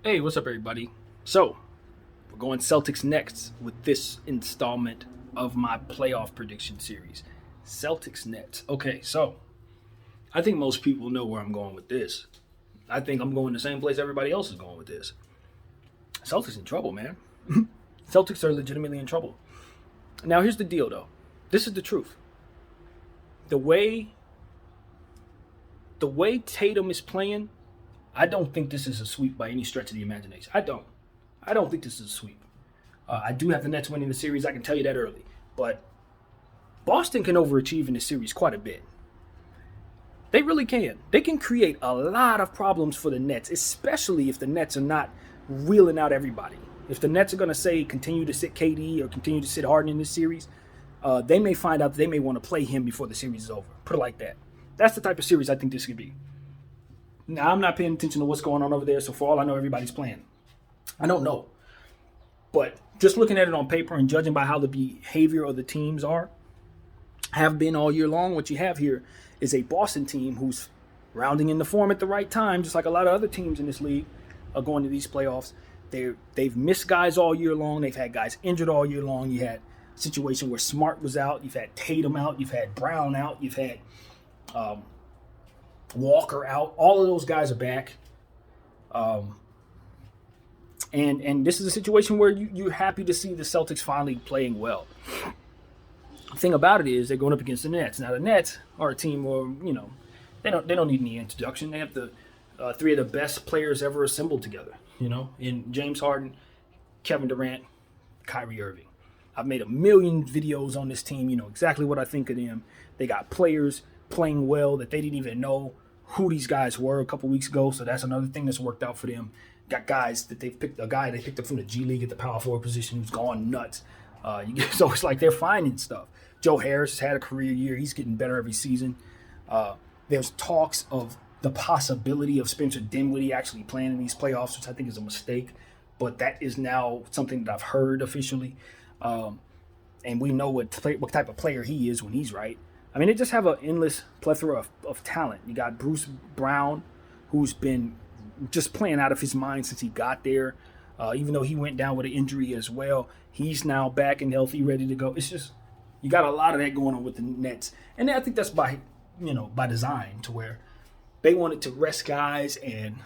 Hey, what's up, everybody? So, we're going Celtics next with this installment of my playoff prediction series. Celtics Nets. Okay, so I think most people know where I'm going with this. I think I'm going the same place everybody else is going with this. Celtics in trouble, man. Celtics are legitimately in trouble. Now, here's the deal, though. This is the truth. The way Tatum is playing, I don't think this is a sweep by any stretch of the imagination. I don't. I don't think this is a sweep. I do have the Nets winning the series. I can tell you that early. But Boston can overachieve in this series quite a bit. They really can. They can create a lot of problems for the Nets, especially if the Nets are not reeling out everybody. If the Nets are going to say continue to sit KD or continue to sit Harden in this series, they may find out that they may want to play him before the series is over. Put it like that. That's the type of series I think this could be. Now, I'm not paying attention to what's going on over there, so for all I know, everybody's playing. I don't know. But just looking at it on paper and judging by how the behavior of the teams have been all year long, what you have here is a Boston team who's rounding in the form at the right time, just like a lot of other teams in this league are going to these playoffs. They've missed guys all year long. They've had guys injured all year long. You had a situation where Smart was out. You've had Tatum out. You've had Brown out. You've had Walker out. All of those guys are back. And this is a situation where you're happy to see the Celtics finally playing well. The thing about it is they're going up against the Nets. Now the Nets are a team where, they don't need any introduction. They have the three of the best players ever assembled together, in James Harden, Kevin Durant, Kyrie Irving. I've made a million videos on this team. You know exactly what I think of them. They got players playing well that they didn't even know who these guys were a couple weeks ago. So that's another thing that's worked out for them. Got guys that they picked up from the G League at the power forward position who's gone nuts. So it's like they're finding stuff. Joe Harris has had a career year. He's getting better every season. There's talks of the possibility of Spencer Dinwiddie actually playing in these playoffs, which I think is a mistake. But that is now something that I've heard officially. And we know what type of player he is when he's right. I mean, they just have an endless plethora of talent. You got Bruce Brown, who's been just playing out of his mind since he got there. Even though he went down with an injury as well, he's now back and healthy, ready to go. It's just, you got a lot of that going on with the Nets. And I think that's by design, to where they wanted to rest guys and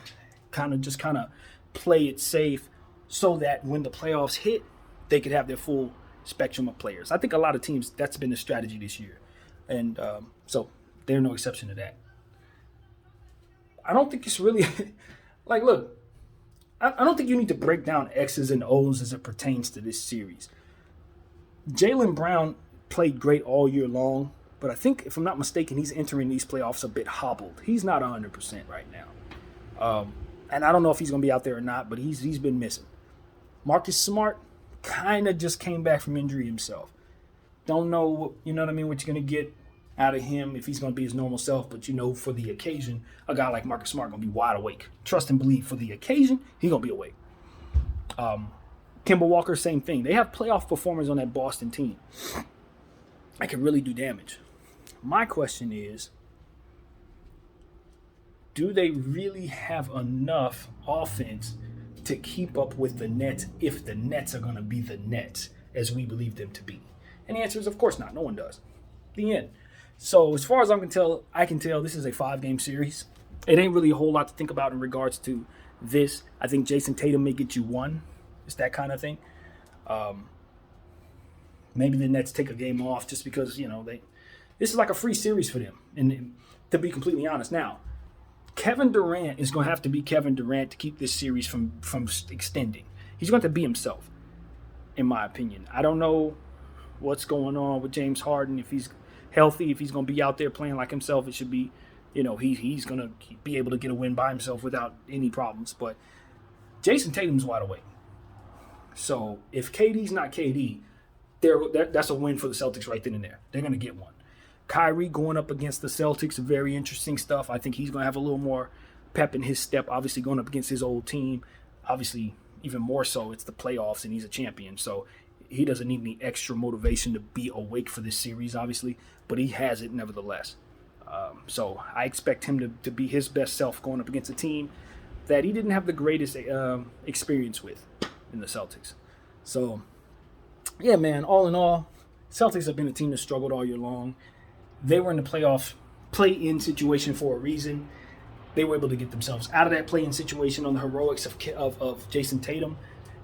kind of play it safe so that when the playoffs hit, they could have their full spectrum of players. I think a lot of teams, that's been the strategy this year. And so they're no exception to that. I don't think it's really like, look, I don't think you need to break down X's and O's as it pertains to this series. Jaylen Brown played great all year long, but I think, if I'm not mistaken, he's entering these playoffs a bit hobbled. He's not 100% right now. And I don't know if he's going to be out there or not, but he's been missing. Marcus Smart kind of just came back from injury himself. Don't know, what you're going to get out of him if he's going to be his normal self, but for the occasion, a guy like Marcus Smart going to be wide awake. Trust and believe, for the occasion, he's going to be awake. Kemba Walker, same thing. They have playoff performers on that Boston team that can really do damage. My question is, do they really have enough offense to keep up with the Nets if the Nets are going to be the Nets as we believe them to be? And the answer is, of course not. No one does. The end. So as far as I can tell this is a 5-game series. It ain't really a whole lot to think about in regards to this. I think Jason Tatum may get you one. It's that kind of thing. Maybe the Nets take a game off just because, this is like a free series for them. And to be completely honest, now, Kevin Durant is going to have to be Kevin Durant to keep this series from extending. He's going to have to be himself, in my opinion. I don't know what's going on with James Harden. If he's healthy, if he's going to be out there playing like himself, it should be, he's going to be able to get a win by himself without any problems. But Jason Tatum's wide awake. So if KD's not KD, that's a win for the Celtics right then and there. They're going to get one. Kyrie going up against the Celtics, very interesting stuff. I think he's going to have a little more pep in his step, obviously going up against his old team. Obviously, even more so, it's the playoffs and he's a champion. So he doesn't need any extra motivation to be awake for this series, obviously, but he has it nevertheless. So I expect him to be his best self going up against a team that he didn't have the greatest experience with in the Celtics. So, yeah, man, all in all, Celtics have been a team that struggled all year long. They were in the play-in situation for a reason. They were able to get themselves out of that play-in situation on the heroics of Jason Tatum.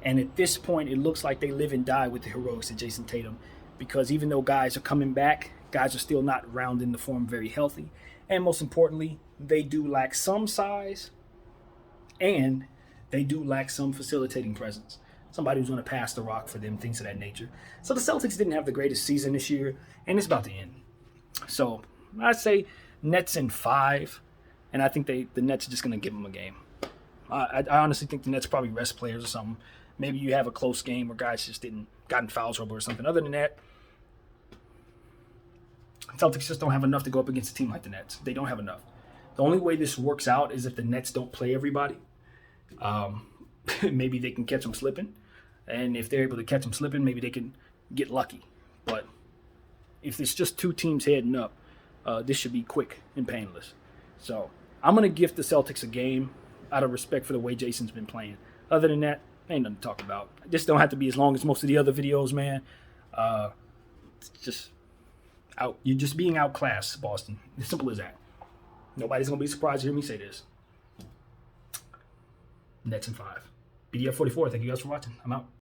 And at this point, it looks like they live and die with the heroics of Jason Tatum, because even though guys are coming back, guys are still not rounding the form very healthy. And most importantly, they do lack some size, and they do lack some facilitating presence. Somebody who's going to pass the rock for them, things of that nature. So the Celtics didn't have the greatest season this year, and it's about to end. So I'd say Nets in 5, and I think the Nets are just going to give them a game. I honestly think the Nets probably rest players or something. Maybe you have a close game where guys just didn't got in foul trouble or something. Other than that, Celtics just don't have enough to go up against a team like the Nets. They don't have enough. The only way this works out is if the Nets don't play everybody. Maybe they can catch them slipping. And if they're able to catch them slipping, maybe they can get lucky. But if it's just two teams heading up, this should be quick and painless. So I'm going to gift the Celtics a game out of respect for the way Jason's been playing. Other than that, ain't nothing to talk about. This don't have to be as long as most of the other videos, man. It's just out. You're just being outclassed, Boston. As simple as that. Nobody's going to be surprised to hear me say this. Nets in 5. BDF 44, thank you guys for watching. I'm out.